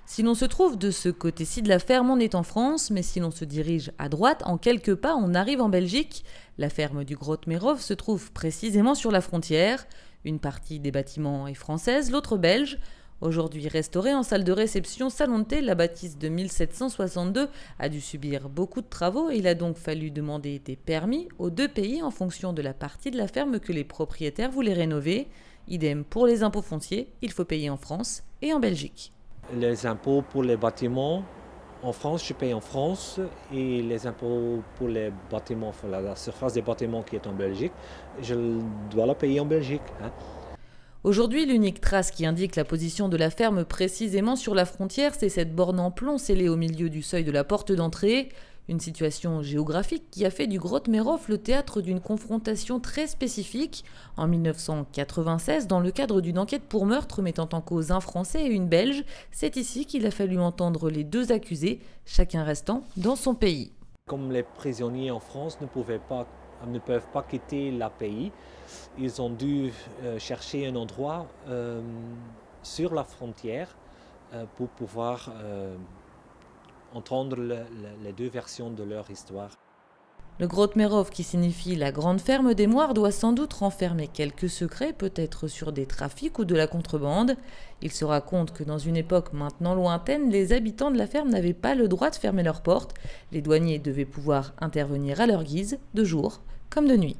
Si l'on se trouve de ce côté-ci de la ferme, on est en France, mais si l'on se dirige à droite, en quelques pas, on arrive en Belgique. La ferme du Grootmerhof se trouve précisément sur la frontière. Une partie des bâtiments est française, l'autre belge. Aujourd'hui restaurée en salle de réception, salon de thé, la bâtisse de 1762 a dû subir beaucoup de travaux et il a donc fallu demander des permis aux deux pays en fonction de la partie de la ferme que les propriétaires voulaient rénover. Idem pour les impôts fonciers, il faut payer en France et en Belgique. Les impôts pour les bâtiments, en France, je paye en France et les impôts pour les bâtiments, la surface des bâtiments qui est en Belgique, je dois la payer en Belgique. Aujourd'hui, l'unique trace qui indique la position de la ferme précisément sur la frontière, c'est cette borne en plomb scellée au milieu du seuil de la porte d'entrée. Une situation géographique qui a fait du Grootmerhof le théâtre d'une confrontation très spécifique. En 1996, dans le cadre d'une enquête pour meurtre mettant en cause un Français et une Belge, c'est ici qu'il a fallu entendre les deux accusés, chacun restant dans son pays. Comme les prisonniers en France ne peuvent pas quitter le pays, ils ont dû chercher un endroit sur la frontière pour pouvoir entendre les deux versions de leur histoire. Le Grootmerhof, qui signifie la grande ferme des Moires, doit sans doute renfermer quelques secrets, peut-être sur des trafics ou de la contrebande. Il se raconte que dans une époque maintenant lointaine, les habitants de la ferme n'avaient pas le droit de fermer leurs portes. Les douaniers devaient pouvoir intervenir à leur guise, de jour comme de nuit.